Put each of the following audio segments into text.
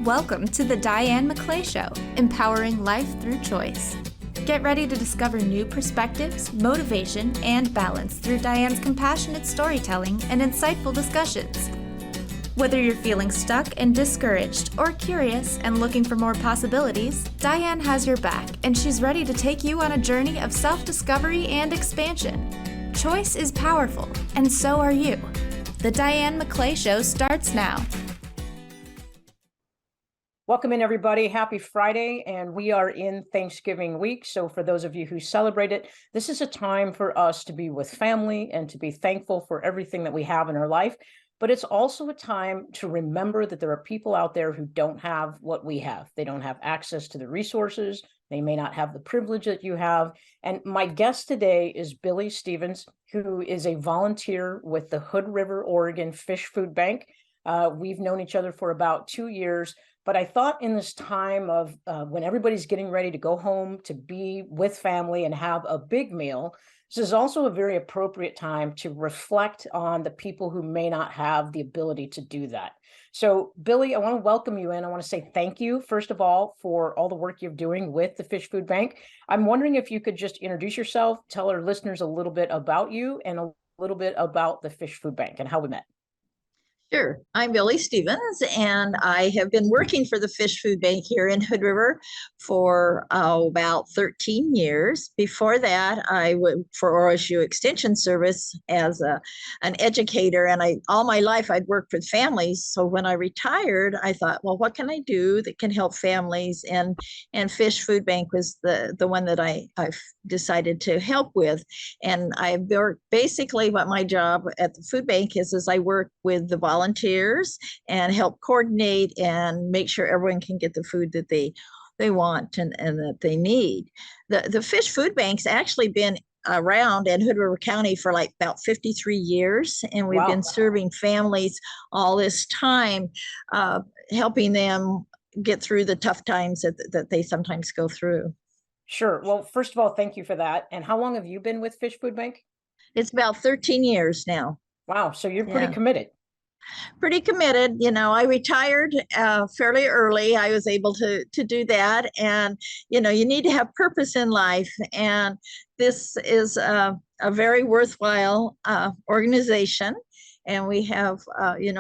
Welcome to the Diane McClay Show, empowering life through choice. Get ready to discover new perspectives, motivation, and balance through Diane's compassionate storytelling and insightful discussions. Whether you're feeling stuck and discouraged or curious and looking for more possibilities, Diane has your back, and she's ready to take you on a journey of self-discovery and expansion. Choice is powerful, and so are you. The Diane McClay Show starts now. Welcome in, everybody. Happy Friday, and we are in Thanksgiving week. So for those of you who celebrate it, this is a time for us to be with family and to be thankful for everything that we have in our life. But it's also a time to remember that there are people out there who don't have what we have. They don't have access to the resources. They may not have the privilege that you have. And my guest today is Billy Stevens, who is a volunteer with the Hood River, Oregon Fish Food Bank. We've known each other for about 2 years. But I thought in this time of when everybody's getting ready to go home to be with family and have a big meal, this is also a very appropriate time to reflect on the people who may not have the ability to do that. So, Billy, I want to welcome you in. I want to say thank you, first of all, for all the work you're doing with the Fish Food Bank. I'm wondering if you could just introduce yourself, tell our listeners a little bit about you and a little bit about the Fish Food Bank and how we met. Sure. I'm Billy Stevens, and I have been working for the Fish Food Bank here in Hood River for about 13 years. Before that, I worked for OSU Extension Service as an educator, and all my life I'd worked with families. So when I retired, I thought, well, what can I do that can help families? And Fish Food Bank was the one that I decided to help with. And I work basically what my job at the food bank is I work with the volunteers and help coordinate and make sure everyone can get the food that they want and that they need. The Fish Food Bank's actually been around in Hood River County for like about 53 years, and we've been serving families all this time, helping them get through the tough times that they sometimes go through. Sure. Well, first of all, thank you for that. And how long have you been with Fish Food Bank? It's about 13 years now. Wow. So you're pretty committed. Pretty committed. You know, I retired fairly early. I was able to do that. And, you know, you need to have purpose in life. And this is a very worthwhile organization. And we have,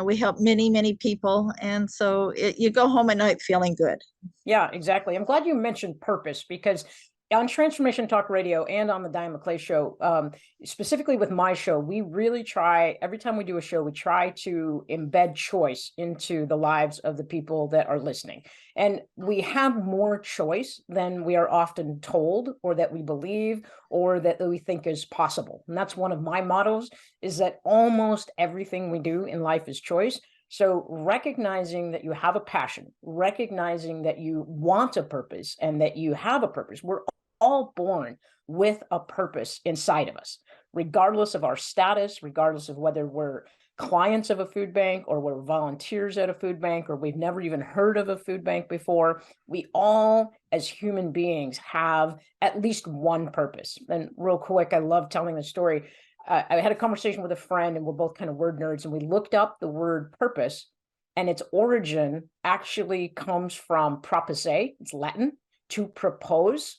we help many, many people. And so you go home at night feeling good. Yeah, exactly. I'm glad you mentioned purpose, because on Transformation Talk Radio and on the Diane McClay Show, specifically with my show, we really try, every time we do a show, we try to embed choice into the lives of the people that are listening. And we have more choice than we are often told, or that we believe, or that we think is possible. And that's one of my mottos, is that almost everything we do in life is choice. So recognizing that you have a passion, recognizing that you want a purpose and that you have a purpose. We're all born with a purpose inside of us, regardless of our status, regardless of whether we're clients of a food bank or we're volunteers at a food bank or we've never even heard of a food bank before. We all, as human beings, have at least one purpose. And real quick, I love telling the story. I had a conversation with a friend, and we're both kind of word nerds, and we looked up the word purpose, and its origin actually comes from proposare. It's Latin, to propose.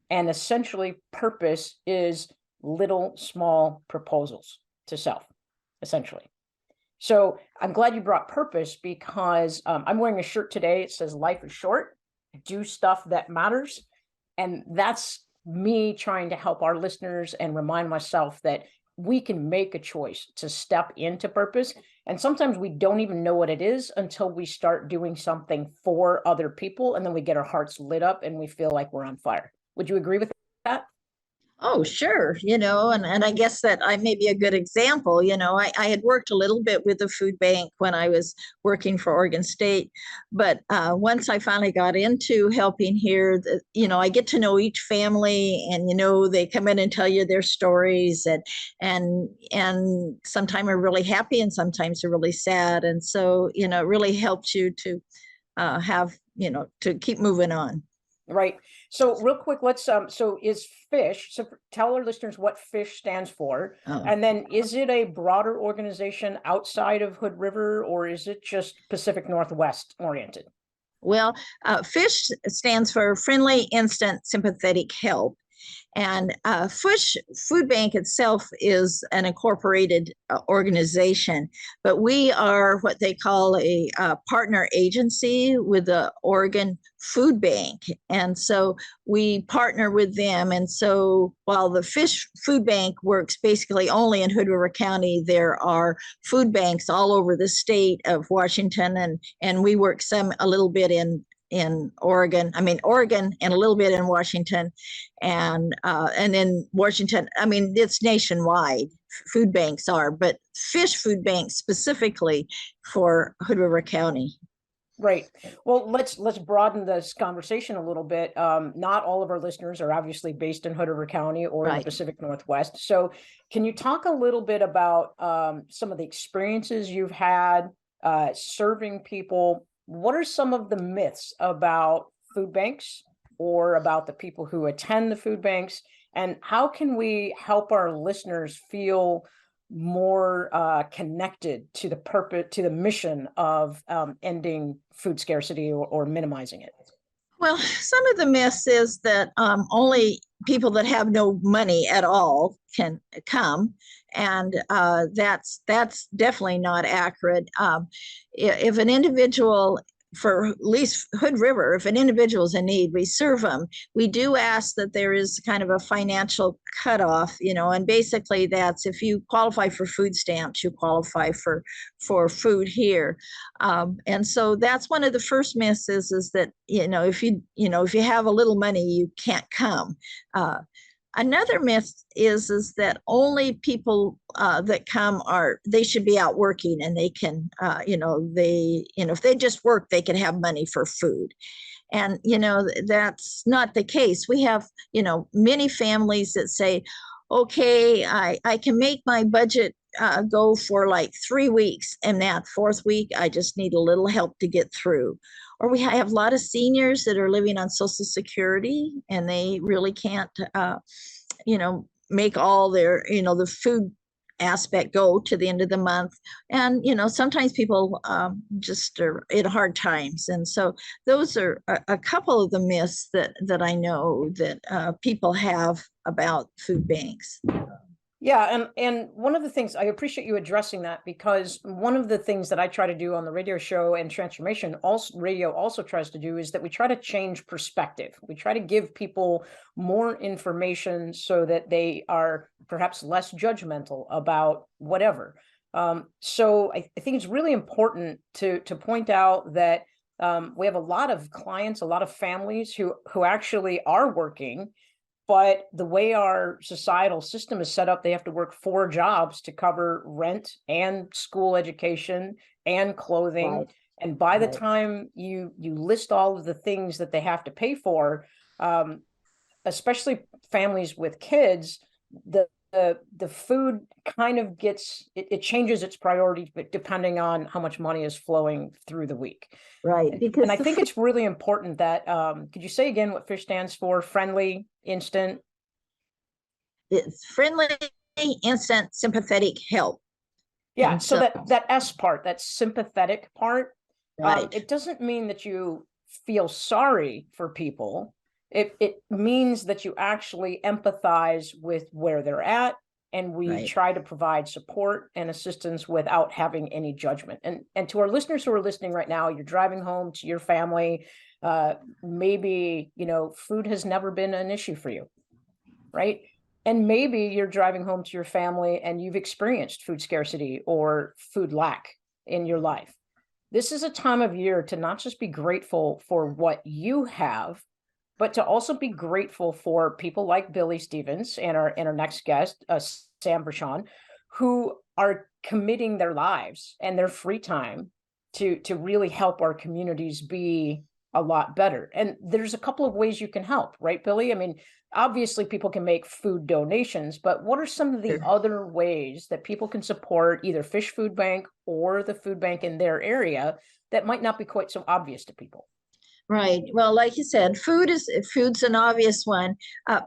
And essentially, purpose is little, small proposals to self, essentially. So I'm glad you brought purpose, because I'm wearing a shirt today. It says, "Life is short, do stuff that matters." And that's me trying to help our listeners and remind myself that we can make a choice to step into purpose. And sometimes we don't even know what it is until we start doing something for other people. And then we get our hearts lit up and we feel like we're on fire. Would you agree with that? Oh, sure. And I guess that I may be a good example. I had worked a little bit with the food bank when I was working for Oregon State. But once I finally got into helping here, I get to know each family, and, they come in and tell you their stories, and sometimes are really happy and sometimes they're really sad. And so, it really helps you to have, to keep moving on. Right. So real quick, let's so is fish, so tell our listeners what fish stands for. Oh. And then is it a broader organization outside of Hood River, or is it just Pacific Northwest oriented? Well, FISH stands for Friendly Instant Sympathetic Help. And FISH Food Bank itself is an incorporated organization, but we are what they call a partner agency with the Oregon Food Bank. And so we partner with them. And so while the FISH Food Bank works basically only in Hood River County, there are food banks all over the state of Washington, and we work a little bit in Oregon and a little bit in Washington, and in Washington, it's nationwide. Food banks are, but FISH Food Bank specifically for Hood River County. Right. Well, let's broaden this conversation a little bit. Not all of our listeners are obviously based in Hood River County or in the Pacific Northwest. So can you talk a little bit about some of the experiences you've had serving people? What are some of the myths about food banks or about the people who attend the food banks? And how can we help our listeners feel more connected to the purpose, to the mission of ending food scarcity or minimizing it? Well, some of the myths is that only people that have no money at all can come, and that's definitely not accurate. If an individual, for at least Hood River, if an individual is in need, we serve them. We do ask that there is kind of a financial cutoff, and basically that's if you qualify for food stamps, you qualify for food here. And so that's one of the first myths is that, if you have a little money, you can't come. Another myth is that only people that come they should be out working, and they can, if they just work, they can have money for food. And, that's not the case. We have, many families that say, okay, I can make my budget go for like 3 weeks, and that fourth week, I just need a little help to get through. Or we have a lot of seniors that are living on Social Security, and they really can't, make all their, the food aspect go to the end of the month. And, sometimes people just are in hard times. And so those are a couple of the myths that I know that people have about food banks. Yeah, and one of the things, I appreciate you addressing that, because one of the things that I try to do on the radio show, and Transformation Radio also tries to do, is that we try to change perspective. We try to give people more information so that they are perhaps less judgmental about whatever. So I think it's really important to point out that we have a lot of clients, a lot of families who actually are working. But the way our societal system is set up, they have to work 4 jobs to cover rent and school education and clothing. Right. And by the time you list all of the things that they have to pay for, especially families with kids, the food kind of it changes its priority depending on how much money is flowing through the week. Right. And I think it's really important that, could you say again what FISH stands for? Friendly, instant? It's Friendly, Instant, Sympathetic Help. Yeah. So that S part, that sympathetic part, right. It doesn't mean that you feel sorry for people. It means that you actually empathize with where they're at, and we try to provide support and assistance without having any judgment. And to our listeners who are listening right now, you're driving home to your family, maybe, food has never been an issue for you, right? And maybe you're driving home to your family and you've experienced food scarcity or food lack in your life. This is a time of year to not just be grateful for what you have, but to also be grateful for people like Billy Stevens and our next guest, Sam Vershawn, who are committing their lives and their free time to really help our communities be a lot better. And there's a couple of ways you can help, right, Billy? I mean, obviously people can make food donations, but what are some of the other ways that people can support either FISH Food Bank or the food bank in their area that might not be quite so obvious to people? Right. Well, like you said, food's an obvious one.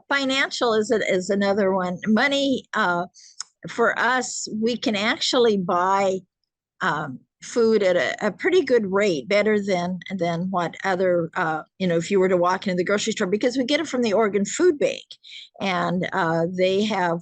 Financial is another one. Money, for us, we can actually buy food at a pretty good rate, better than what other if you were to walk into the grocery store, because we get it from the Oregon Food Bank, and they have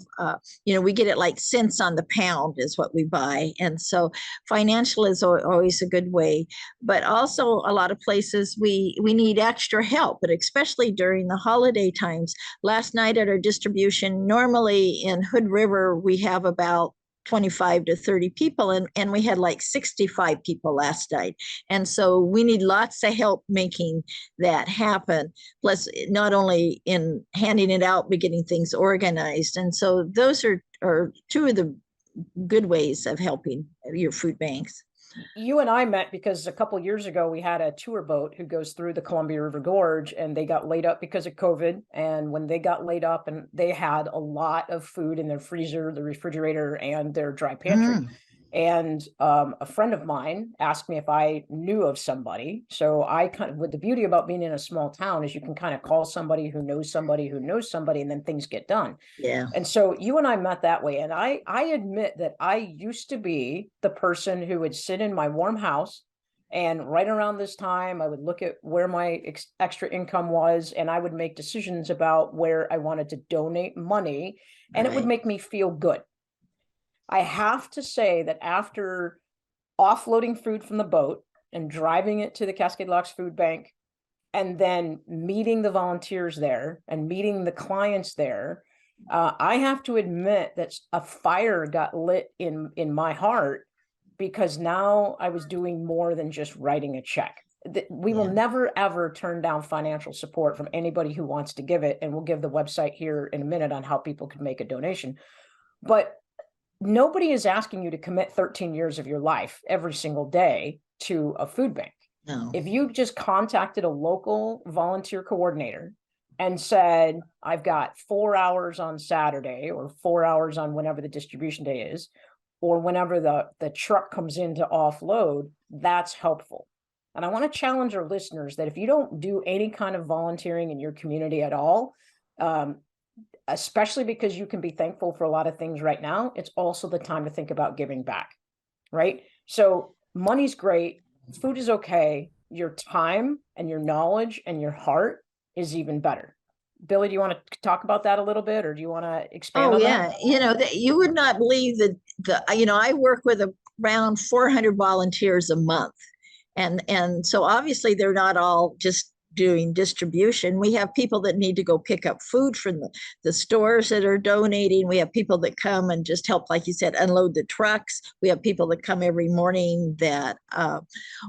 we get it like cents on the pound is what we buy, and so financial is always a good way. But also a lot of places we need extra help, but especially during the holiday times. Last night at our distribution, normally in Hood River we have about 25 to 30 people, and we had like 65 people last night, and so we need lots of help making that happen, plus not only in handing it out but getting things organized. And so those are two of the good ways of helping your food banks. You and I met because a couple of years ago we had a tour boat who goes through the Columbia River Gorge, and they got laid up because of COVID. And when they got laid up, and they had a lot of food in their freezer, the refrigerator, and their dry pantry. And a friend of mine asked me if I knew of somebody. So I with the beauty about being in a small town is you can kind of call somebody who knows somebody who knows somebody, and then things get done. Yeah. And so you and I met that way. And I admit that I used to be the person who would sit in my warm house, and right around this time, I would look at where my extra income was, and I would make decisions about where I wanted to donate money, and it would make me feel good. I have to say that after offloading food from the boat and driving it to the Cascade Locks Food Bank, and then meeting the volunteers there and meeting the clients there, I have to admit that a fire got lit in my heart, because now I was doing more than just writing a check. We will never, ever turn down financial support from anybody who wants to give it. And we'll give the website here in a minute on how people can make a donation. But nobody is asking you to commit 13 years of your life every single day to a food bank. No. If you just contacted a local volunteer coordinator and said, I've got 4 hours on Saturday, or 4 hours on whenever the distribution day is, or whenever the truck comes in to offload, that's helpful. And I want to challenge our listeners that if you don't do any kind of volunteering in your community at all, especially because you can be thankful for a lot of things right now, it's also the time to think about giving back, right? So money's great, food is okay, your time and your knowledge and your heart is even better. Billy, do you want to talk about that a little bit, or do you want to expand on that? You would not believe that I work with around 400 volunteers a month, and so obviously they're not all just doing distribution. We have people that need to go pick up food from the stores that are donating. We have people that come and just help, like you said, unload the trucks. We have people that come every morning that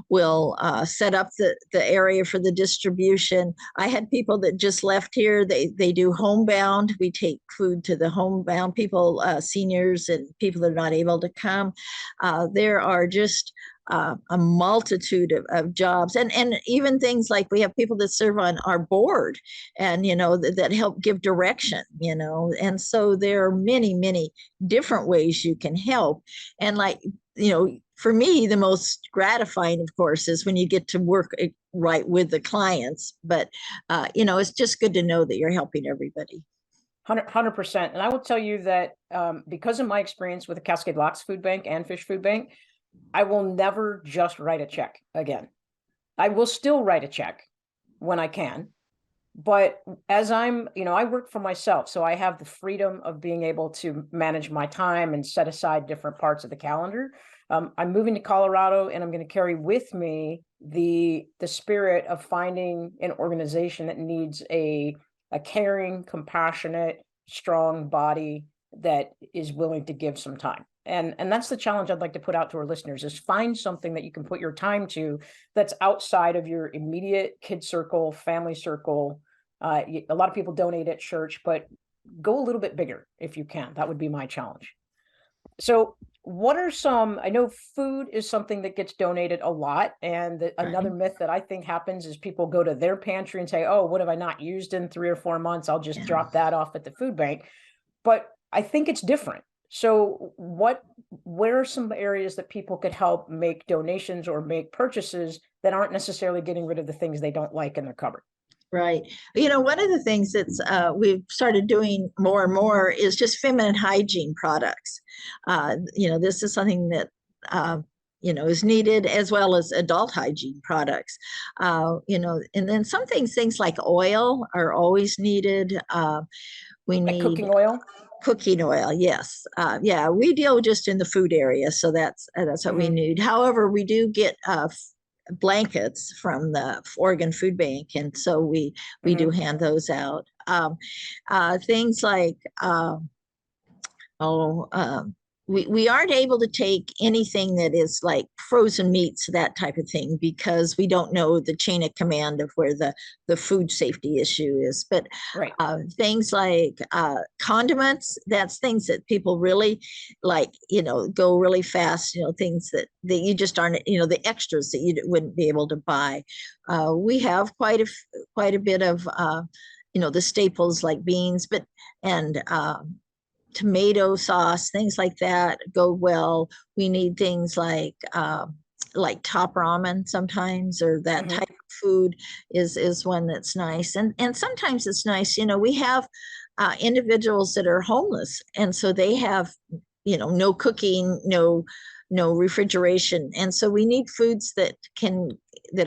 will set up the area for the distribution. I had people that just left here. They do homebound. We take food to the homebound people, seniors and people that are not able to come. There are just a multitude of jobs, and even things like we have people that serve on our board, and that help give direction, and so there are many different ways you can help. And for me, the most gratifying, of course, is when you get to work right with the clients, but it's just good to know that you're helping everybody. 100%. And I will tell you that because of my experience with the Cascade Locks Food Bank and Fish Food Bank, I will never just write a check again. I will still write a check when I can, but as I work for myself, so I have the freedom of being able to manage my time and set aside different parts of the calendar. I'm moving to Colorado, and I'm going to carry with me the spirit of finding an organization that needs a caring, compassionate, strong body that is willing to give some time. And that's the challenge I'd like to put out to our listeners, is find something that you can put your time to that's outside of your immediate kid circle, family circle. A lot of people donate at church, but go a little bit bigger if you can. That would be my challenge. So what are I know food is something that gets donated a lot. And another myth that I think happens is people go to their pantry and say, oh, what have I not used in 3 or 4 months? I'll just drop that off at the food bank. But I think it's different. So where are some areas that people could help make donations or make purchases that aren't necessarily getting rid of the things they don't like in their cupboard. Right. One of the things that's we've started doing more and more is just feminine hygiene products. This is something that is needed, as well as adult hygiene products. And then some things like oil are always needed. We Like need cooking oil. Cooking oil, yes. Yeah, we deal just in the food area, so that's what we need. However, we do get blankets from the Oregon Food Bank, and so we do hand those out. Things like we aren't able to take anything that is like frozen meats, that type of thing, because we don't know the chain of command of where the food safety issue is. But right. Things like condiments, that's things that people really like, go really fast, things that you just aren't, the extras that you wouldn't be able to buy. We have quite a bit of, the staples like beans, and tomato sauce, things like that go well. We need things like top ramen sometimes, or that type of food is one that's nice. And sometimes it's nice, we have individuals that are homeless, and so they have, no cooking, no refrigeration. And so we need foods that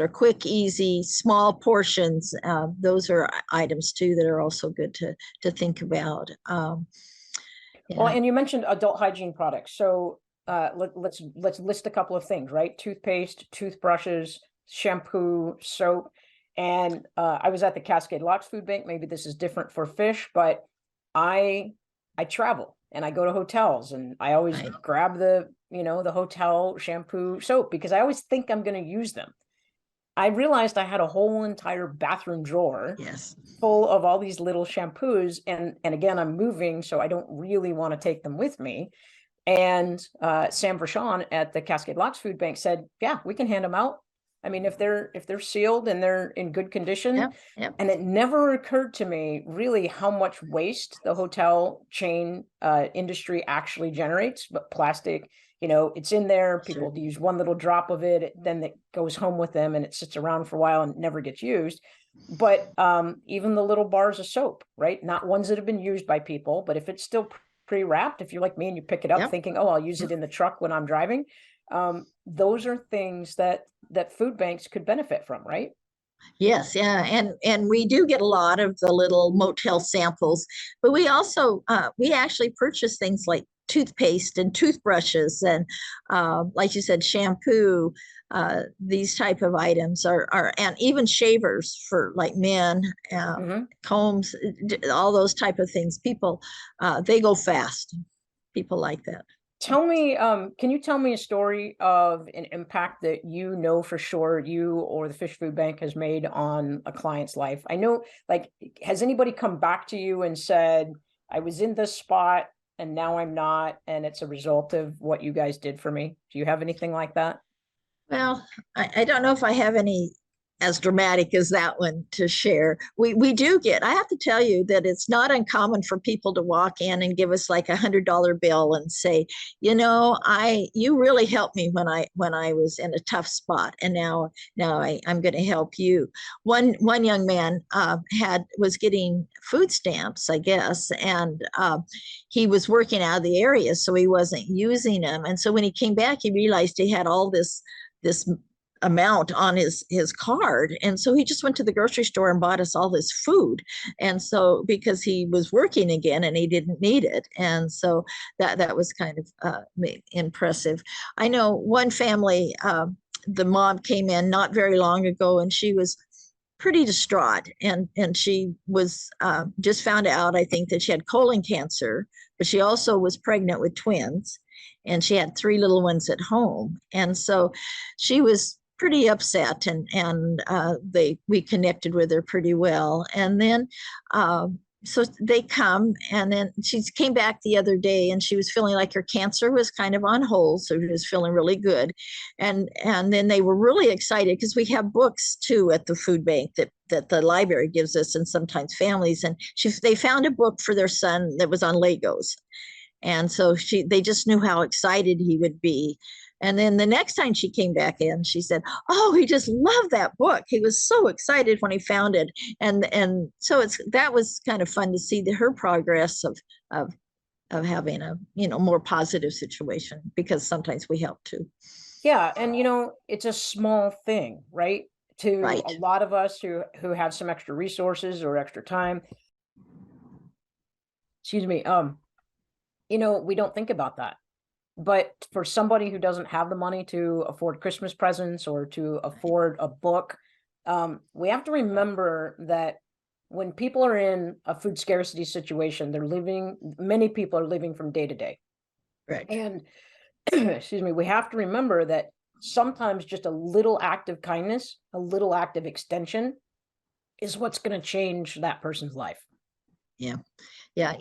are quick, easy, small portions. Those are items too that are also good to think about. Well, and you mentioned adult hygiene products. So let's list a couple of things, right? Toothpaste, toothbrushes, shampoo, soap. And I was at the Cascade Locks Food Bank. Maybe this is different for fish, but I travel and I go to hotels, and I always grab the hotel shampoo, soap, because I always think I'm going to use them. I realized I had a whole entire bathroom drawer full of all these little shampoos. And again, I'm moving, so I don't really want to take them with me. And Sam Vershawn at the Cascade Locks Food Bank said, yeah, we can hand them out. I mean, if they're sealed and they're in good condition. Yep. And it never occurred to me really how much waste the hotel chain industry actually generates. But plastic, it's in there. People use one little drop of it, then it goes home with them and it sits around for a while and never gets used. But even the little bars of soap, right? Not ones that have been used by people, but if it's still pre-wrapped, if you're like me and you pick it up thinking, oh, I'll use it in the truck when I'm driving. Those are things that food banks could benefit from, right? Yes, yeah, and we do get a lot of the little motel samples, but we also we actually purchase things like toothpaste and toothbrushes, and like you said, shampoo. These type of items are and even shavers for like men, combs, all those type of things. People, they go fast. People like that. Tell me, can you tell me a story of an impact that for sure you or the Fish Food Bank has made on a client's life? I know, like, has anybody come back to you and said, I was in this spot and now I'm not, and it's a result of what you guys did for me? Do you have anything like that? Well, I don't know if I have any as dramatic as that one to share. We do get, I have to tell you that it's not uncommon for people to walk in and give us like $100 bill and say, you really helped me when I was in a tough spot, and now I'm going to help you. One young man was getting food stamps, I guess, and he was working out of the area, so he wasn't using them. And so when he came back, he realized he had all this amount on his card, and so he just went to the grocery store and bought us all this food. And so, because he was working again and he didn't need it, and so that was kind of impressive. I know one family, the mom came in not very long ago, and she was pretty distraught, and she was just found out, I think, that she had colon cancer, but she also was pregnant with twins, and she had 3 little ones at home. And so she was pretty upset, and we connected with her pretty well. And then so they come, and then she came back the other day, and she was feeling like her cancer was kind of on hold, so she was feeling really good. And then they were really excited because we have books too at the food bank that the library gives us, and sometimes families. And they found a book for their son that was on Legos. And so they just knew how excited he would be And then the next time she came back in, she said, "Oh, he just loved that book. He was so excited when he found it." And so that was kind of fun to see her progress of having a more positive situation, because sometimes we help too. Yeah, and it's a small thing, right? To Right. a lot of us who have some extra resources or extra time. Excuse me. We don't think about that. But for somebody who doesn't have the money to afford Christmas presents or to afford a book, we have to remember that when people are in a food scarcity situation, many people are living from day to day. Right. And excuse me, we have to remember that sometimes just a little act of kindness, a little act of extension is what's going to change that person's life. Yeah. Yeah.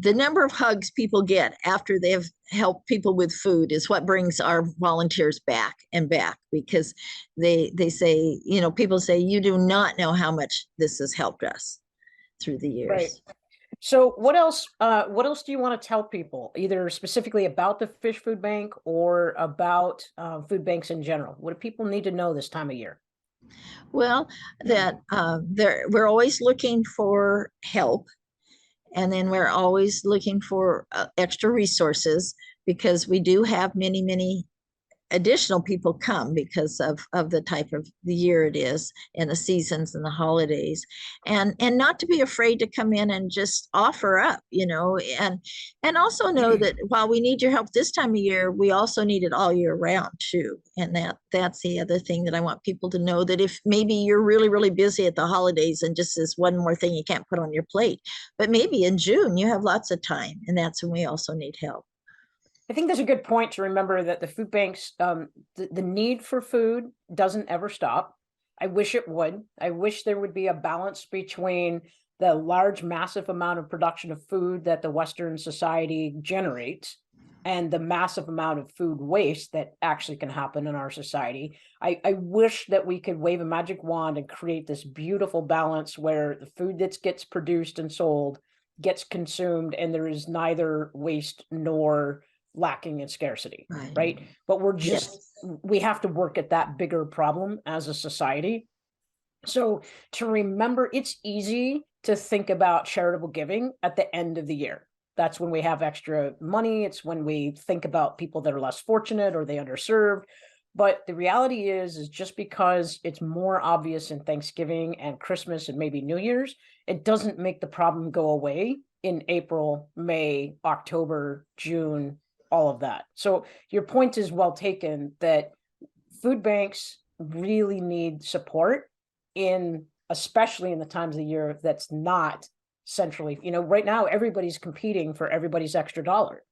The number of hugs people get after they've helped people with food is what brings our volunteers back and back, because they say, people say, "You do not know how much this has helped us through the years." Right. So what else do you want to tell people, either specifically about the Fish Food Bank or about food banks in general? What do people need to know this time of year? Well, that we're always looking for help. And then we're always looking for extra resources, because we do have many, many additional people come because of the type of the year it is, and the seasons and the holidays, and not to be afraid to come in and just offer up, and also know that while we need your help this time of year, we also need it all year round too. And that's the other thing that I want people to know, that if maybe you're really, really busy at the holidays and just is one more thing you can't put on your plate, but maybe in June you have lots of time, and that's when we also need help. I think that's a good point to remember, that the food banks, the need for food doesn't ever stop. I wish it would. I wish there would be a balance between the large, massive amount of production of food that the Western society generates and the massive amount of food waste that actually can happen in our society. I wish that we could wave a magic wand and create this beautiful balance where the food that gets produced and sold gets consumed, and there is neither waste nor lacking in scarcity, right? But we have to work at that bigger problem as a society. So to remember, it's easy to think about charitable giving at the end of the year. That's when we have extra money. It's when we think about people that are less fortunate or they underserved. But the reality is just because it's more obvious in Thanksgiving and Christmas and maybe New Year's, it doesn't make the problem go away in April, May, October, June, all of that. So your point is well taken, that food banks really need support, especially in the times of the year that's not centrally, right now everybody's competing for everybody's extra dollar.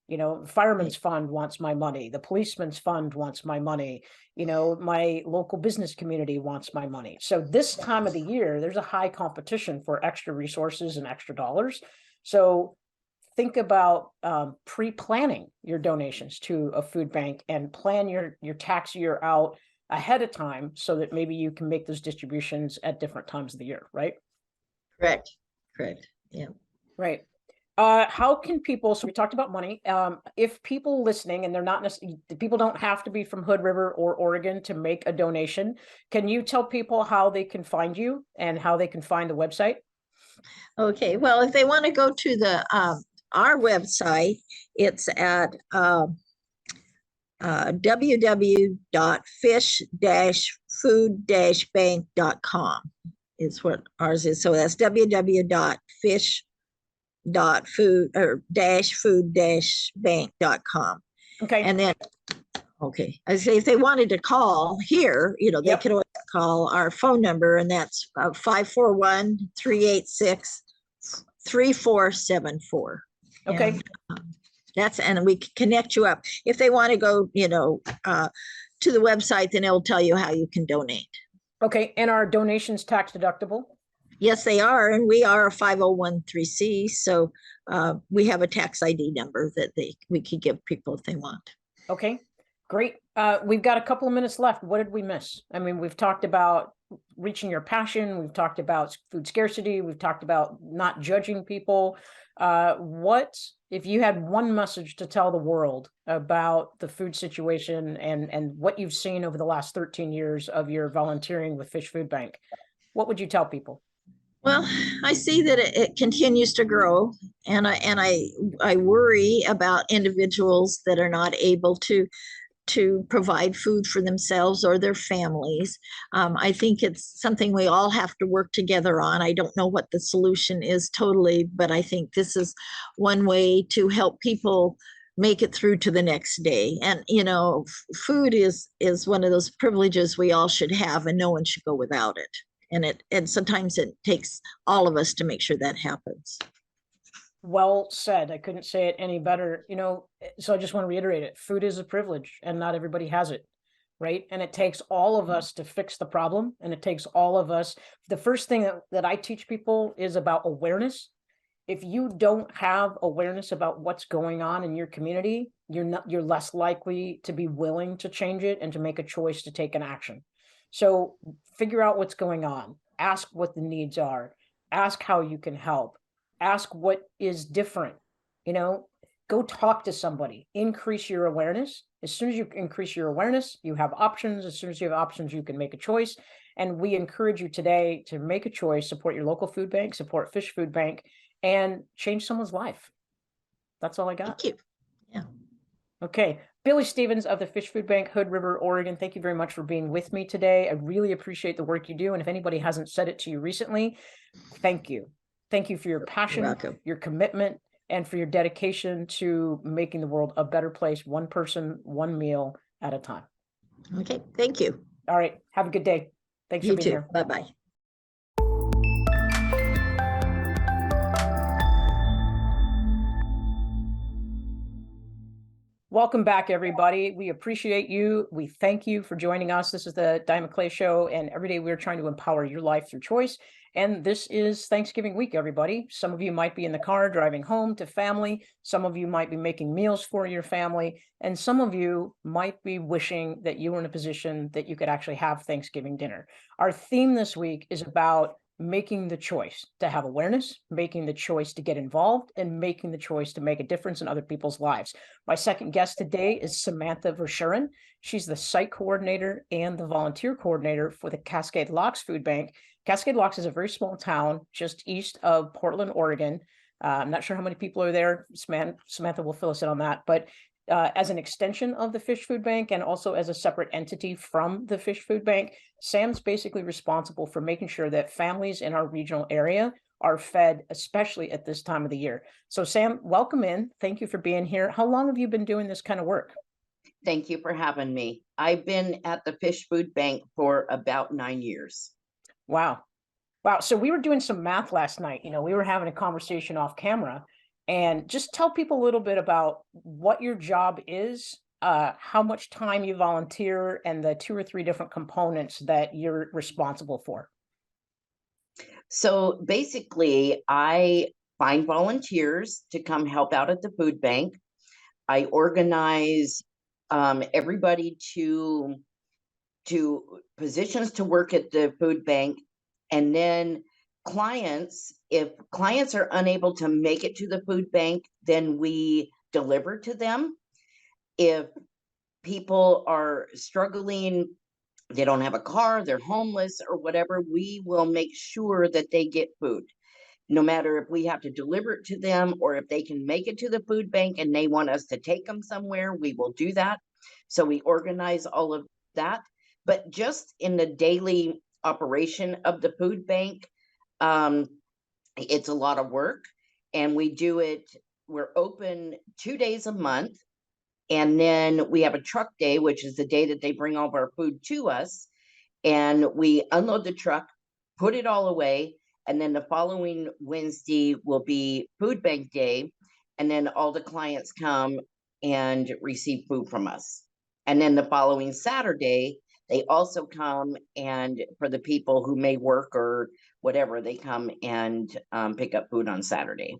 The fireman's fund wants my money. The policeman's fund wants my money. My local business community wants my money. So this time of the year, there's a high competition for extra resources and extra dollars. So think about pre-planning your donations to a food bank, and plan your tax year out ahead of time, so that maybe you can make those distributions at different times of the year, right? Correct. Yeah. Right. How can people, so we talked about money, if people listening, and they're not necessarily, people don't have to be from Hood River or Oregon to make a donation, can you tell people how they can find you and how they can find the website? Okay, well, if they want to go to our website, it's at www.fish-food-bank.com is what ours is. So that's www.fish-food-bank.com. Okay. And then, okay, I say if they wanted to call here, they could always call our phone number, and that's 541-386-3474. Okay. And we can connect you up. If they want to go, to the website, then it'll tell you how you can donate. Okay. And are donations tax deductible? Yes, they are. And we are a 5013C. So we have a tax ID number that we can give people if they want. Okay, great. We've got a couple of minutes left. What did we miss? I mean, we've talked about reaching your passion. We've talked about food scarcity. We've talked about not judging people. What if you had one message to tell the world about the food situation and what you've seen over the last 13 years of your volunteering with Fish Food Bank, what would you tell people? Well, I see that it continues to grow, and I worry about individuals that are not able to provide food for themselves or their families. I think it's something we all have to work together on. I don't know what the solution is totally, but I think this is one way to help people make it through to the next day. And food is one of those privileges we all should have, and no one should go without it. And sometimes it takes all of us to make sure that happens. Well said. I couldn't say it any better. So I just want to reiterate it. Food is a privilege and not everybody has it, right? And it takes all of us to fix the problem. And it takes all of us. The first thing that I teach people is about awareness. If you don't have awareness about what's going on in your community, you're less likely to be willing to change it and to make a choice to take an action. So figure out what's going on. Ask what the needs are. Ask how you can help. Ask what is different. Go talk to somebody. Increase your awareness. As soon as you increase your awareness, you have options. As soon as you have options, you can make a choice. And we encourage you today to make a choice, support your local food bank, support Fish Food Bank, and change someone's life. That's all I got. Thank you. Yeah. Okay. Billy Stevens of the Fish Food Bank, Hood River, Oregon. Thank you very much for being with me today. I really appreciate the work you do. And if anybody hasn't said it to you recently, thank you. Thank you for your passion, your commitment, and for your dedication to making the world a better place, one person, one meal at a time. Okay. Thank you. All right. Have a good day. Thanks for being here. Bye-bye. Welcome back, everybody. We appreciate you. We thank you for joining us. This is the Diane McClay Show, and every day we're trying to empower your life through choice. And this is Thanksgiving week, everybody. Some of you might be in the car driving home to family. Some of you might be making meals for your family. And some of you might be wishing that you were in a position that you could actually have Thanksgiving dinner. Our theme this week is about making the choice to have awareness, making the choice to get involved, and making the choice to make a difference in other people's lives. My second guest today is Samantha Verschuren. She's the site coordinator and the volunteer coordinator for the Cascade Locks Food Bank. Cascade Locks is a very small town just east of Portland, Oregon. I'm not sure how many people are there. Samantha will fill us in on that. But as an extension of the Fish Food Bank and also as a separate entity from the Fish Food Bank, Sam's basically responsible for making sure that families in our regional area are fed, especially at this time of the year. So Sam, welcome in. Thank you for being here. How long have you been doing this kind of work? Thank you for having me. I've been at the Fish Food Bank for about 9 years. Wow. So we were doing some math last night. We were having a conversation off camera. And just tell people a little bit about what your job is, how much time you volunteer, and the 2 or 3 different components that you're responsible for. So basically, I find volunteers to come help out at the food bank. I organize everybody to positions to work at the food bank, and then if clients are unable to make it to the food bank, then we deliver to them. If people are struggling, they don't have a car, they're homeless or whatever, we will make sure that they get food. No matter if we have to deliver it to them or if they can make it to the food bank and they want us to take them somewhere, we will do that. So we organize all of that. But just in the daily operation of the food bank, it's a lot of work, and we do it. We're open 2 days a month, and then we have a truck day, which is the day that they bring all of our food to us, and we unload the truck, put it all away, and then the following Wednesday will be food bank day, and then all the clients come and receive food from us. And then the following Saturday, they also come, and for the people who may work or whatever, they come and pick up food on Saturday.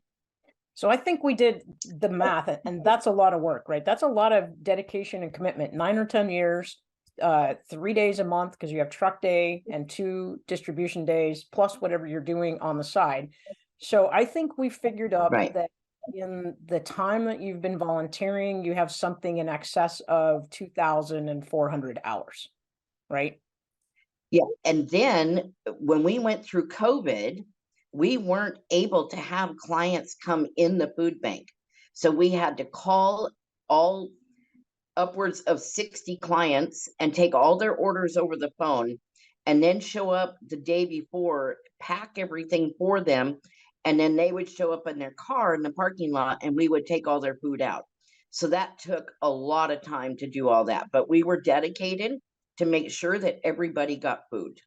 So I think we did the math, and that's a lot of work, right? That's a lot of dedication and commitment. 9 or 10 years, 3 days a month, because you have truck day and 2 distribution days, plus whatever you're doing on the side. So I think we figured up that in the time that you've been volunteering, you have something in excess of 2,400 hours, right? Yeah. And then when we went through COVID, we weren't able to have clients come in the food bank. So we had to call all upwards of 60 clients and take all their orders over the phone, and then show up the day before, pack everything for them, and then they would show up in their car in the parking lot and we would take all their food out. So that took a lot of time to do all that, but we were dedicated to make sure that everybody got food.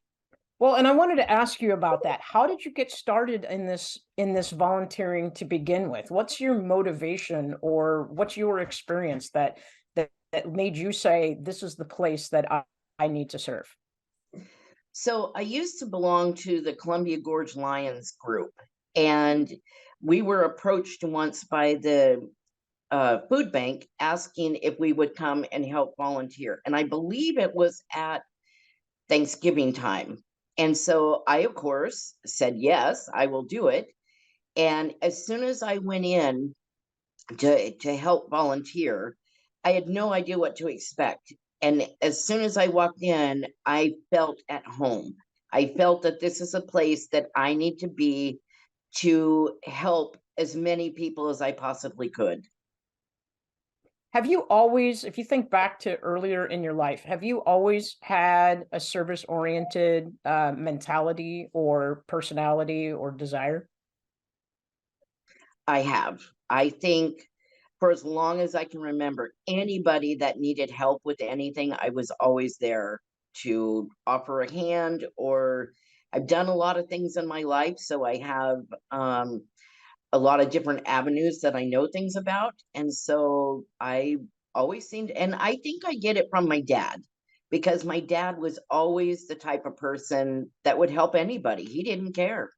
Well, and I wanted to ask you about that. How did you get started in this volunteering to begin with? What's your motivation, or what's your experience that made you say, this is the place that I need to serve? So I used to belong to the Columbia Gorge Lions group, and we were approached once by the food bank asking if we would come and help volunteer. And I believe it was at Thanksgiving time. And so I, of course, said, yes, I will do it. And as soon as I went in to help volunteer, I had no idea what to expect. And as soon as I walked in, I felt at home. I felt that this is a place that I need to be to help as many people as I possibly could. Have you always, if you think back to earlier in your life, have you always had a service-oriented mentality or personality or desire? I have. I think for as long as I can remember, anybody that needed help with anything, I was always there to offer a hand. Or I've done a lot of things in my life, so I have a lot of different avenues that I know things about. And so I always seemed, and I think I get it from my dad, because my dad was always the type of person that would help anybody. He didn't care.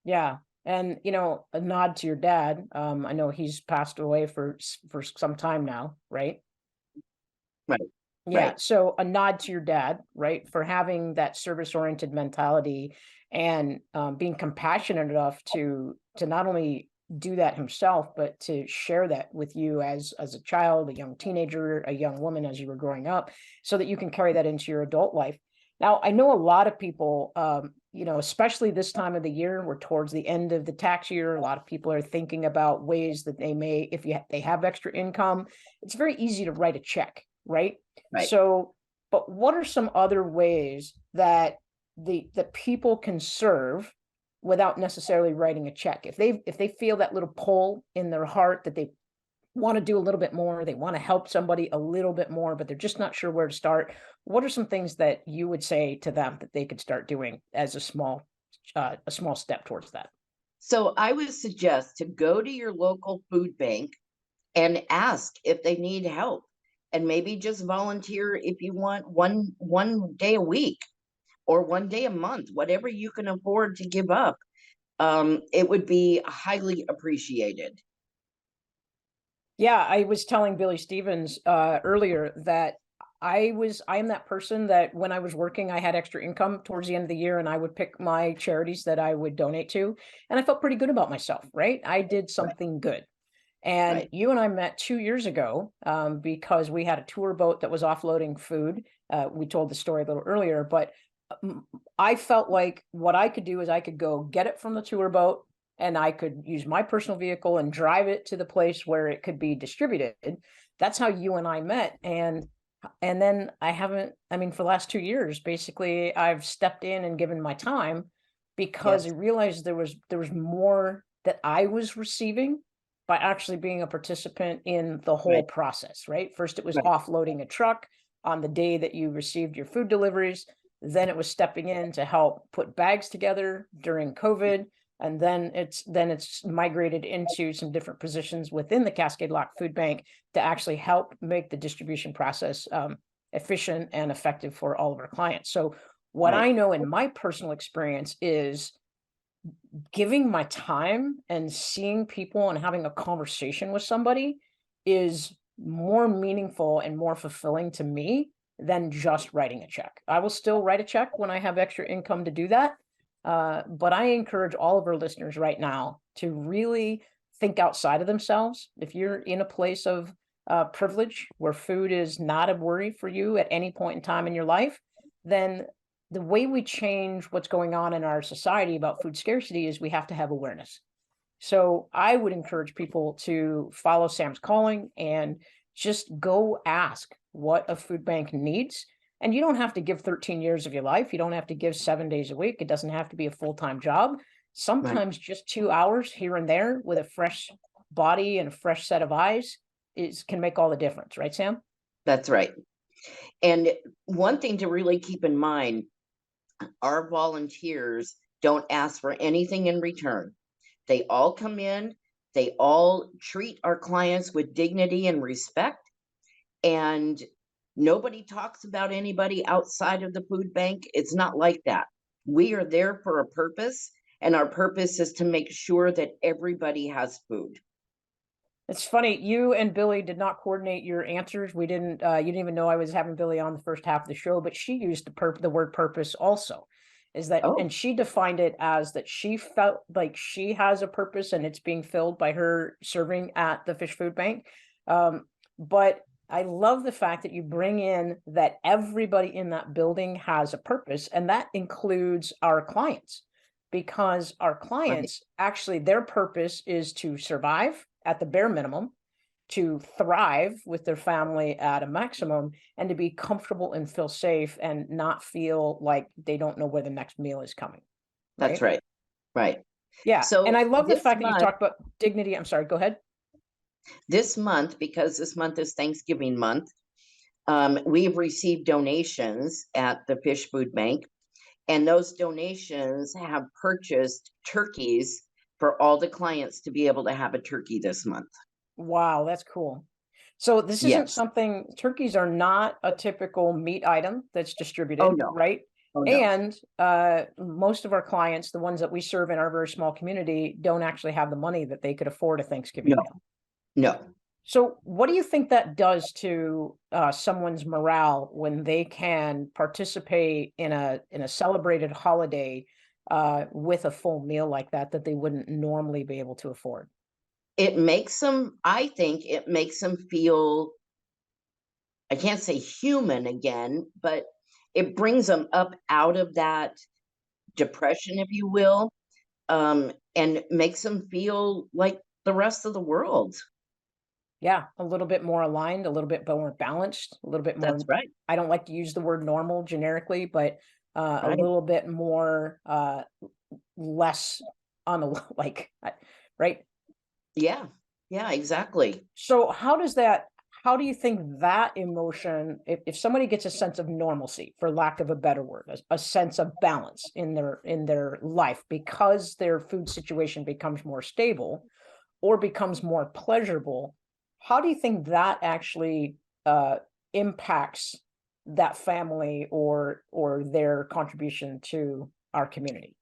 Yeah. And, a nod to your dad. I know he's passed away for some time now, right? Right. Yeah. Right. So a nod to your dad, right, for having that service-oriented mentality and being compassionate enough to not only do that himself, but to share that with you as a child, a young teenager, a young woman as you were growing up, so that you can carry that into your adult life. Now, I know a lot of people, especially this time of the year, we're towards the end of the tax year. A lot of people are thinking about ways that they may, if they have extra income, it's very easy to write a check, right? Right. So, but what are some other ways that the people can serve without necessarily writing a check? If they feel that little pull in their heart that they want to do a little bit more, they want to help somebody a little bit more, but they're just not sure where to start. What are some things that you would say to them that they could start doing as a small step towards that? So I would suggest to go to your local food bank and ask if they need help, and maybe just volunteer if you want one day a week or one day a month, whatever you can afford to give up. It would be highly appreciated. Yeah, I was telling Billy Stevens earlier that I am that person that when I was working, I had extra income towards the end of the year, and I would pick my charities that I would donate to, and I felt pretty good about myself, right? I did something good. And Right. you and I met 2 years ago because we had a tour boat that was offloading food. We told the story a little earlier, but I felt like what I could do is I could go get it from the tour boat, and I could use my personal vehicle and drive it to the place where it could be distributed. That's how you and I met. And then for the last 2 years, basically I've stepped in and given my time because I Yes. realized there was more that I was receiving by actually being a participant in the whole Right. process, right? First, it was Right. offloading a truck on the day that you received your food deliveries. Then it was stepping in to help put bags together during COVID. And then it's migrated into some different positions within the Cascade Lock Food Bank to actually help make the distribution process efficient and effective for all of our clients. So what Right. I know in my personal experience is giving my time and seeing people and having a conversation with somebody is more meaningful and more fulfilling to me than just writing a check. I will still write a check when I have extra income to do that, But I encourage all of our listeners right now to really think outside of themselves. If you're in a place of privilege where food is not a worry for you at any point in time in your life, then the way we change what's going on in our society about food scarcity is we have to have awareness. So I would encourage people to follow Sam's calling and just go ask what a food bank needs. And you don't have to give 13 years of your life. You don't have to give 7 days a week. It doesn't have to be a full-time job. Sometimes just 2 hours here and there with a fresh body and a fresh set of eyes can make all the difference, right, Sam? That's right. And one thing to really keep in mind, our volunteers don't ask for anything in return. They all come in, they all treat our clients with dignity and respect, and nobody talks about anybody outside of the food bank. It's not like that. We are there for a purpose, and our purpose is to make sure that everybody has food. It's funny, you and Billy did not coordinate your answers. We didn't, you didn't even know I was having Billy on the first half of the show, but she used the word purpose also. And she defined it as that she felt like she has a purpose and it's being filled by her serving at the fish food bank. But I love the fact that you bring in that everybody in that building has a purpose, and that includes our clients, because our clients actually, their purpose is to survive at the bare minimum, to thrive with their family at a maximum, and to be comfortable and feel safe and not feel like they don't know where the next meal is coming. That's right. Right. Yeah. So and I love the fact that you month, talked about dignity. I'm sorry, go ahead. This month, because this month is Thanksgiving month, we've received donations at the Fish Food Bank, and those donations have purchased turkeys for all the clients to be able to have a turkey this month. Wow, that's cool. So this isn't something, turkeys are not a typical meat item that's distributed, right? Oh, no. And most of our clients, the ones that we serve in our very small community, don't actually have the money that they could afford a Thanksgiving meal. No. So what do you think that does to someone's morale when they can participate in a celebrated holiday with a full meal like that they wouldn't normally be able to afford? It makes them, I think it makes them feel, I can't say human again, but it brings them up out of that depression, if you will, and makes them feel like the rest of the world. Yeah, a little bit more aligned, a little bit more balanced, a little bit more. That's right. I don't like to use the word normal generically, but a Right. little bit more less on the right? Yeah. Yeah, exactly. So how do you think that emotion, if somebody gets a sense of normalcy, for lack of a better word, a sense of balance in their life because their food situation becomes more stable or becomes more pleasurable, how do you think that actually impacts that family or their contribution to our community?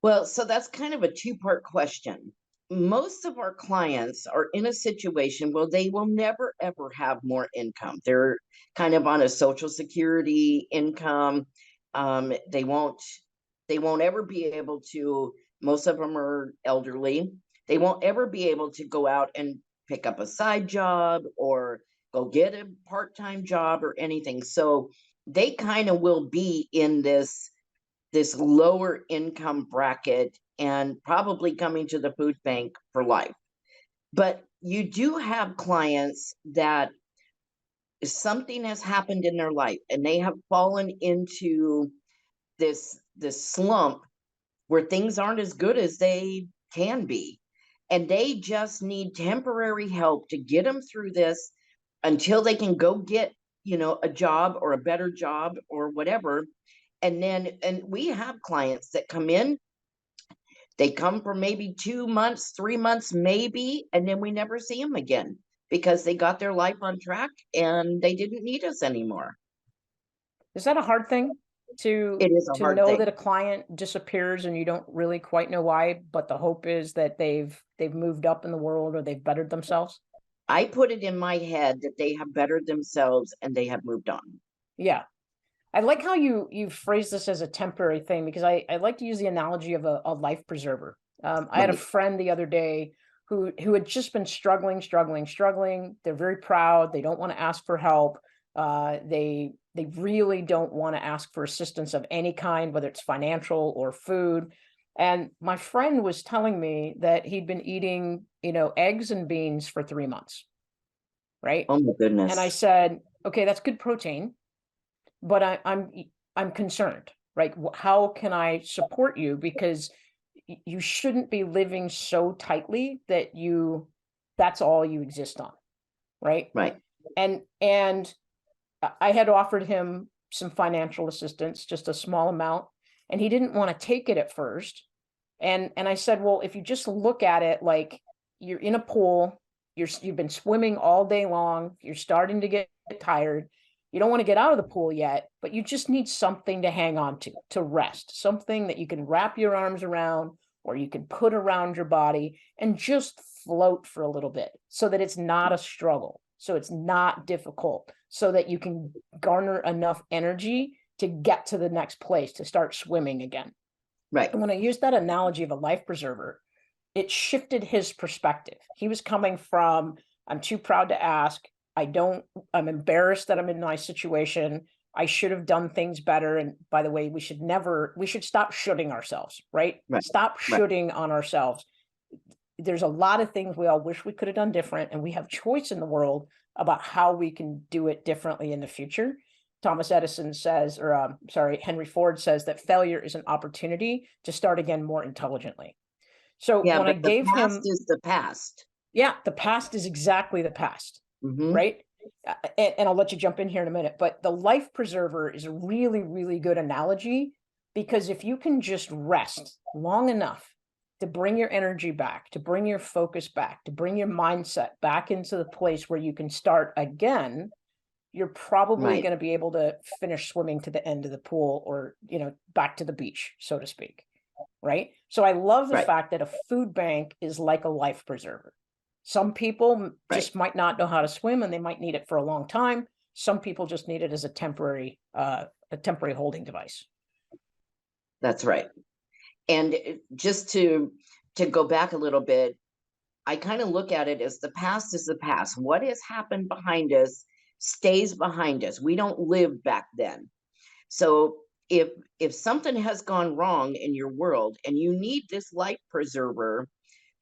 Well, so that's kind of a two-part question. Most of our clients are in a situation where they will never ever have more income. They're kind of on a social security income. They won't ever be able to, most of them are elderly. They won't ever be able to go out and pick up a side job or go get a part-time job or anything. So they kind of will be in this lower income bracket and probably coming to the food bank for life. But you do have clients that something has happened in their life and they have fallen into this slump where things aren't as good as they can be. And they just need temporary help to get them through this until they can go get, a job or a better job or whatever. And we have clients that come in, they come for maybe 2 months, 3 months, maybe, and then we never see them again because they got their life on track and they didn't need us anymore. Is that a hard thing to know thing. That a client disappears and you don't really quite know why, but the hope is that they've moved up in the world or they've bettered themselves? I put it in my head that they have bettered themselves and they have moved on. Yeah. I like how you phrase this as a temporary thing, because I like to use the analogy of a life preserver. I had a Right. friend the other day who had just been struggling. They're very proud. They don't want to ask for help. They really don't want to ask for assistance of any kind, whether it's financial or food. And my friend was telling me that he'd been eating, eggs and beans for 3 months, right? Oh my And I goodness. said, okay, that's good protein, but I'm concerned, right? How can I support you? Because you shouldn't be living so tightly that that's all you exist on, right? Right. And I had offered him some financial assistance, just a small amount, and he didn't want to take it at first. And I said, well, if you just look at it like you're in a pool, you've been swimming all day long, you're starting to get tired. You don't want to get out of the pool yet, but you just need something to hang on to rest, something that you can wrap your arms around or you can put around your body and just float for a little bit so that it's not a struggle, so it's not difficult, so that you can garner enough energy to get to the next place, to start swimming again. Right. And when I used that analogy of a life preserver, it shifted his perspective. He was coming from, I'm too proud to ask. I'm embarrassed that I'm in my situation. I should have done things better. And by the way, we should stop shooting ourselves, right? Right. Stop Right. shooting on ourselves. There's a lot of things we all wish we could have done different, and we have choice in the world about how we can do it differently in the future. Thomas Edison says, or Henry Ford says, that failure is an opportunity to start again more intelligently. So Yeah, when I but the gave past him, is the past. yeah, the past is exactly the past, Hmm. right? And I'll let you jump in here in a minute, but the life preserver is a really, really good analogy, because if you can just rest long enough to bring your energy back, to bring your focus back, to bring your mindset back into the place where you can start again, you're probably Right. going to be able to finish swimming to the end of the pool, or, back to the beach, so to speak. Right. So I love the Right. fact that a food bank is like a life preserver. Some people Right. just might not know how to swim and they might need it for a long time. Some people just need it as a temporary holding device. That's right. And just to go back a little bit, I kind of look at it as the past is the past. What has happened behind us stays behind us. We don't live back then. So if something has gone wrong in your world and you need this life preserver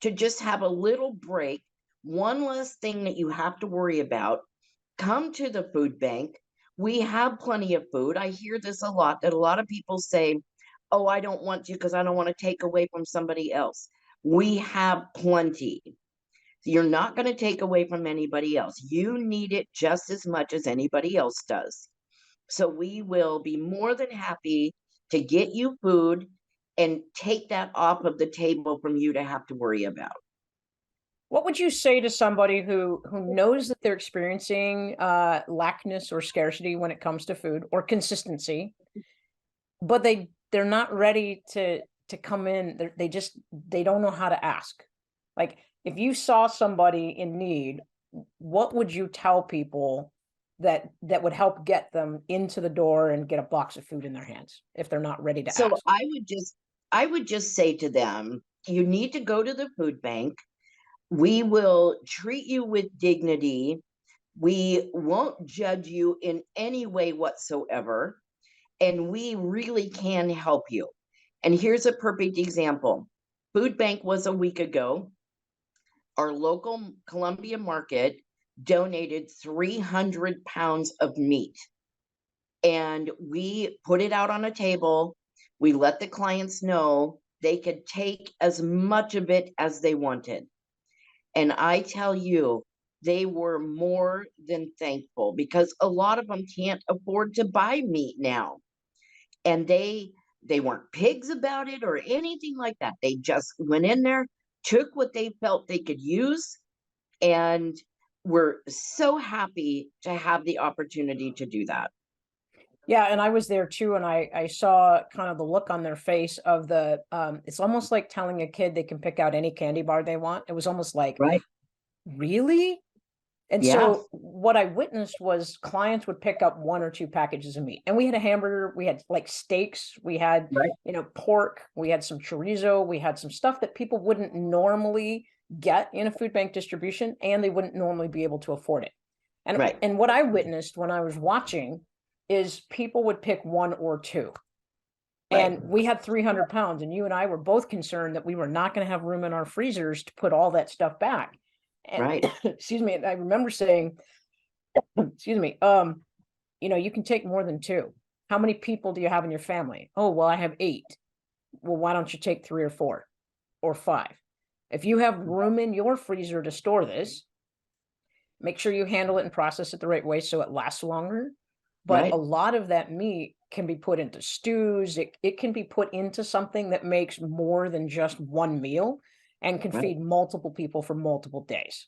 to just have a little break, one less thing that you have to worry about, come to the food bank. We have plenty of food. I hear this a lot, that a lot of people say, oh, I don't want to because I don't want to take away from somebody else. We have plenty. You're not going to take away from anybody else. You need it just as much as anybody else does. So we will be more than happy to get you food and take that off of the table from you to have to worry about. What would you say to somebody who knows that they're experiencing lackness or scarcity when it comes to food, or consistency, but they're not ready to come in? They don't know how to ask. Like, if you saw somebody in need, what would you tell people that would help get them into the door and get a box of food in their hands if they're not ready to So ask? I would just say to them, you need to go to the food bank. We will treat you with dignity. We won't judge you in any way whatsoever. And we really can help you. And here's a perfect example. Food bank was a week ago. Our local Columbia market donated 300 pounds of meat. And we put it out on a table. We let the clients know they could take as much of it as they wanted. And I tell you, they were more than thankful, because a lot of them can't afford to buy meat now. And they weren't pigs about it or anything like that. They just went in there, took what they felt they could use, and were so happy to have the opportunity to do that. Yeah, and I was there too, and I saw kind of the look on their face of the it's almost like telling a kid they can pick out any candy bar they want. It was almost like, Right. really? And Yeah. so what I witnessed was clients would pick up 1 or 2 packages of meat, and we had a hamburger, we had like steaks, we had, Right. pork, we had some chorizo, we had some stuff that people wouldn't normally get in a food bank distribution, and they wouldn't normally be able to afford it. And, Right. and what I witnessed when I was watching is people would pick 1 or 2. Right. And we had 300 pounds, and you and I were both concerned that we were not going to have room in our freezers to put all that stuff back. And Right. excuse me, and I remember saying, excuse me, you can take more than 2. How many people do you have in your family? Oh, well, I have 8. Well, why don't you take 3 or 4 or 5? If you have room in your freezer to store this, make sure you handle it and process it the right way so it lasts longer. But Right. a lot of that meat can be put into stews. It can be put into something that makes more than just one meal and can Right. feed multiple people for multiple days.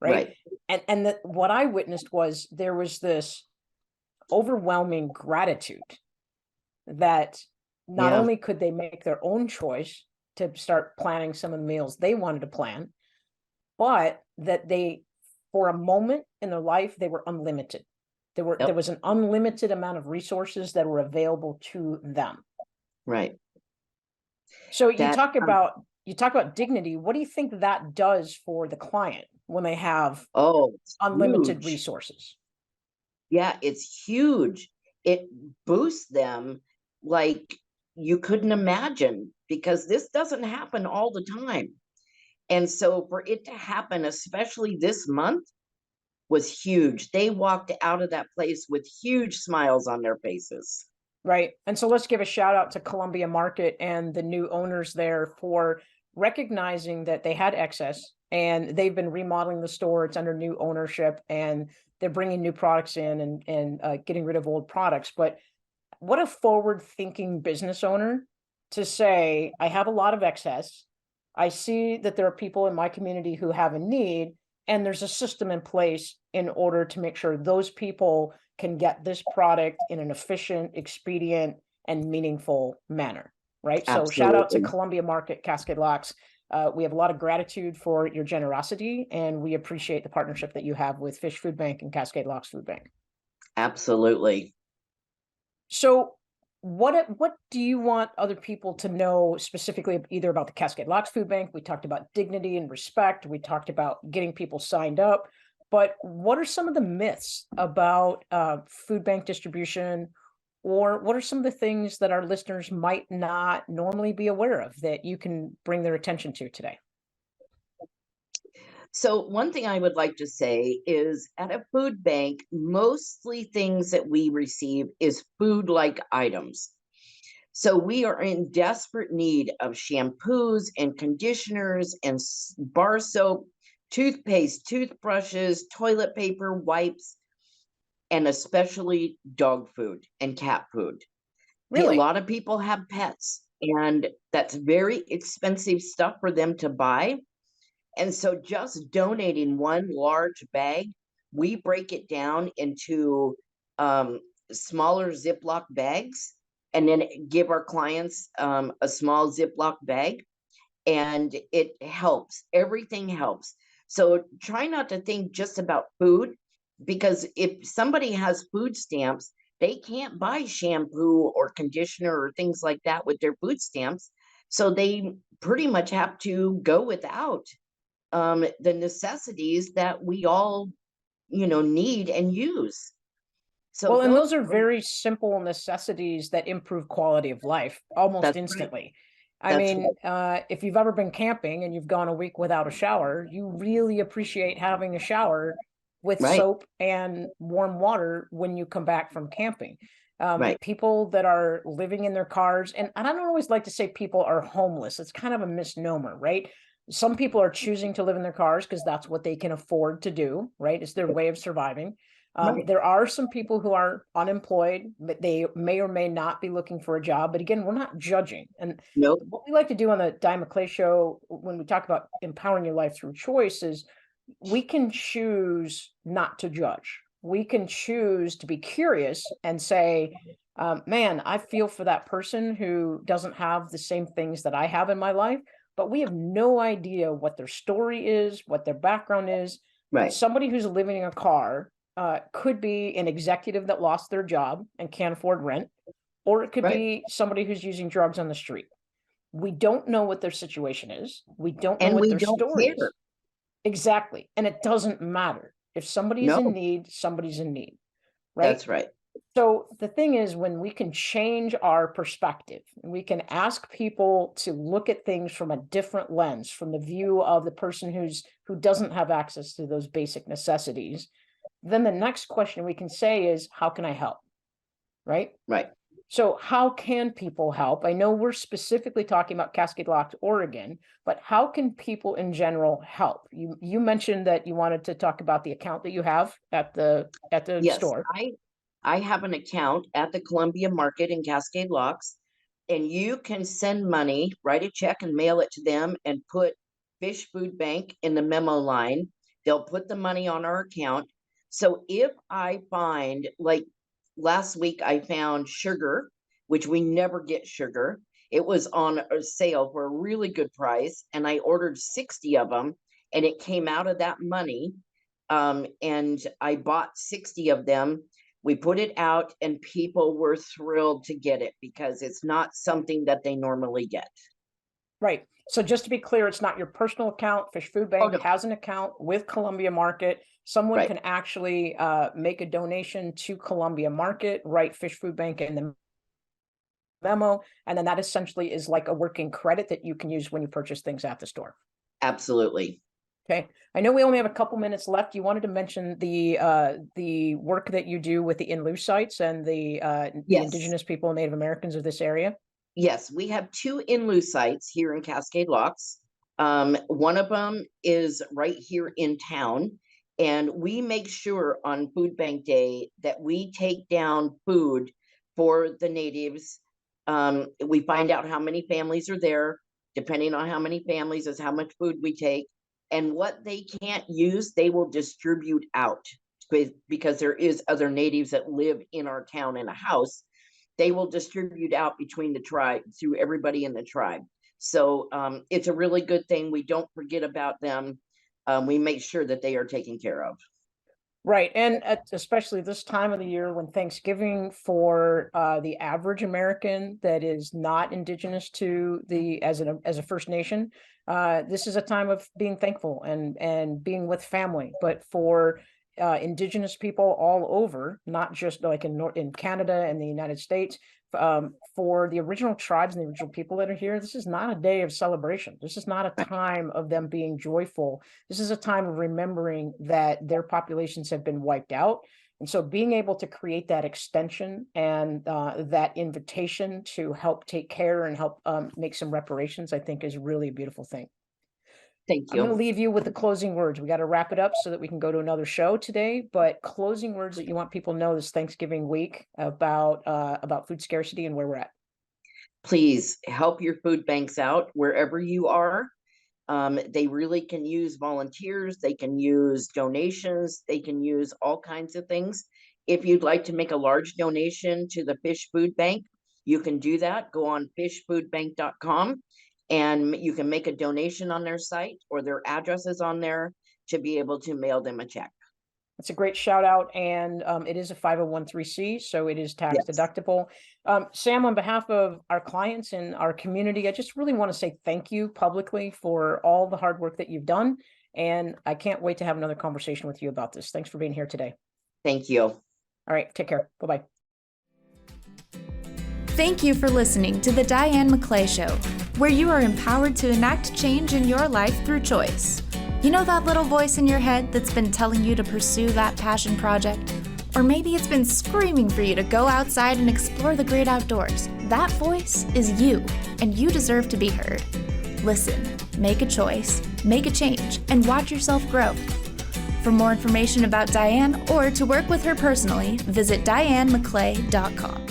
Right. Right. And what I witnessed was there was this overwhelming gratitude that not Yeah. only could they make their own choice to start planning some of the meals they wanted to plan, but that they, for a moment in their life, they were unlimited. There Yep. was an unlimited amount of resources that were available to them. Right. So you That talk about dignity. What do you think that does for the client when they have it's unlimited huge. resources? Yeah, it's huge. It boosts them like you couldn't imagine, because this doesn't happen all the time. And so for it to happen, especially this month, was huge. They walked out of that place with huge smiles on their faces. Right. And so let's give a shout out to Columbia Market and the new owners there for recognizing that they had excess, and they've been remodeling the store. It's under new ownership, and they're bringing new products in and getting rid of old products. But what a forward thinking business owner to say, I have a lot of excess. I see that there are people in my community who have a need, and there's a system in place in order to make sure those people can get this product in an efficient, expedient, and meaningful manner. Right. So shout out to Absolutely. Columbia Market, Cascade Locks. We have a lot of gratitude for your generosity, and we appreciate the partnership that you have with Fish Food Bank and Cascade Locks Food Bank. Absolutely. So what do you want other people to know specifically, either about the Cascade Locks Food Bank? We talked about dignity and respect. We talked about getting people signed up. But what are some of the myths about food bank distribution, or what are some of the things that our listeners might not normally be aware of that you can bring their attention to today? So one thing I would like to say is, at a food bank, mostly things that we receive is food-like items. So we are in desperate need of shampoos and conditioners and bar soap, toothpaste, toothbrushes, toilet paper, wipes, and especially dog food and cat food. A Really? lot of people have pets, and that's very expensive stuff for them to buy. And so just donating one large bag, we break it down into smaller Ziploc bags, and then give our clients a small Ziploc bag, and it helps. Everything helps. So try not to think just about food, because if somebody has food stamps, they can't buy shampoo or conditioner or things like that with their food stamps. So they pretty much have to go without the necessities that we all, need and use. So Well, and those those are very simple necessities that improve quality of life almost that's right. instantly. I That's mean, if you've ever been camping and you've gone a week without a shower, you really appreciate having a shower with right. soap and warm water when you come back from camping. Right. People that are living in their cars, and I don't always like to say people are homeless. It's kind of a misnomer, right? Some people are choosing to live in their cars because that's what they can afford to do, right? It's their way of surviving. Right. There are some people who are unemployed, but they may or may not be looking for a job. But again, we're not judging. And Nope. what we like to do on the Diane McClay show, when we talk about empowering your life through choice, is we can choose not to judge. We can choose to be curious and say, man, I feel for that person who doesn't have the same things that I have in my life, but we have no idea what their story is, what their background is. Right. Somebody who's living in a car could be an executive that lost their job and can't afford rent, or it could Right. be somebody who's using drugs on the street. We don't know what their situation is. We don't know And what we their don't story care. is. Exactly. And it doesn't matter. If somebody's No, in need, somebody's in need, right? that's right. So the thing is, when we can change our perspective and we can ask people to look at things from a different lens, from the view of the person who doesn't have access to those basic necessities, then the next question we can say is, how can I help? Right? Right. So how can people help? I know we're specifically talking about Cascade Locks, Oregon, but how can people in general help? You mentioned that you wanted to talk about the account that you have at the Yes, store. I have an account at the Columbia Market in Cascade Locks, and you can send money, write a check and mail it to them and put Fish Food Bank in the memo line. They'll put the money on our account. So if I find, like last week, I found sugar, which we never get sugar. It was on a sale for a really good price, and I ordered 60 of them, and it came out of that money. And I bought 60 of them. We put it out, and people were thrilled to get it because it's not something that they normally get. Right. So just to be clear, it's not your personal account. Fish Food Bank no. has an account with Columbia Market. Someone Right. can actually make a donation to Columbia Market, write Fish Food Bank in the memo, and then that essentially is like a working credit that you can use when you purchase things at the store. Absolutely. Okay. I know we only have a couple minutes left. You wanted to mention the work that you do with the in-lieu sites and the Yes. Indigenous people and Native Americans of this area. Yes, we have 2 in-lieu sites here in Cascade Locks. One of them is right here in town, and we make sure on Food Bank Day that we take down food for the natives. We find out how many families are there. Depending on how many families is how much food we take. And what they can't use, they will distribute out, because there is other natives that live in our town in a house. They will distribute out between the tribe, through everybody in the tribe. So it's a really good thing. We don't forget about them. We make sure that they are taken care of. Right. And especially this time of the year when Thanksgiving for the average American that is not indigenous to as a First Nation, this is a time of being thankful and being with family. But for indigenous people all over, not just like in Canada and the United States, for the original tribes and the original people that are here, this is not a day of celebration. This is not a time of them being joyful. This is a time of remembering that their populations have been wiped out. And so being able to create that extension and that invitation to help take care and help make some reparations, I think is really a beautiful thing. Thank I'm going to you. leave you with the closing words. We got to wrap it up so that we can go to another show today. But closing words that you want people to know this Thanksgiving week about food scarcity and where we're at. Please help your food banks out wherever you are. They really can use volunteers. They can use donations. They can use all kinds of things. If you'd like to make a large donation to the Fish Food Bank, you can do that. Go on fishfoodbank.com. and you can make a donation on their site, or their address is on there to be able to mail them a check. It's a great shout out, and it is a 501(c), so it is tax deductible. Sam, on behalf of our clients and our community, I just really want to say thank you publicly for all the hard work that you've done, and I can't wait to have another conversation with you about this. Thanks for being here today. Thank you. All right, take care. Bye-bye. Thank you for listening to the Diane McClay Show, where you are empowered to enact change in your life through choice. You know that little voice in your head that's been telling you to pursue that passion project? Or maybe it's been screaming for you to go outside and explore the great outdoors. That voice is you, and you deserve to be heard. Listen, make a choice, make a change, and watch yourself grow. For more information about Diane or to work with her personally, visit DianeMcClay.com.